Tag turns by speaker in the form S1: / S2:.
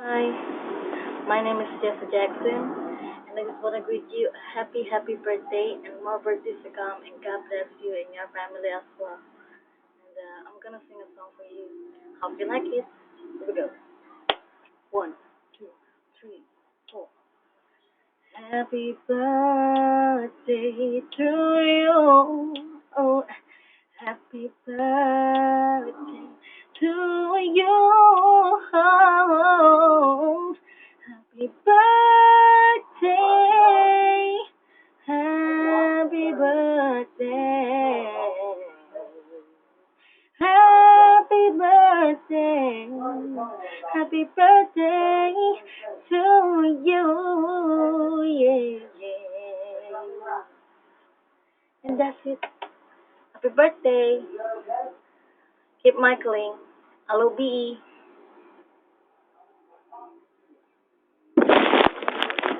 S1: Hi, my name is Jessa Jackson, and I just want to greet you a happy birthday and more birthdays to come, and God bless you and your family as well. And I'm gonna sing a song for you. Hope you like it. Here we go. One, two, three, four. Happy birthday to you. Oh, happy birthday to you. Oh, happy birthday. Happy birthday. Happy birthday. Happy birthday to you. Yeah, yeah. And that's it. Happy birthday. Keep Michaeling. Hello, B.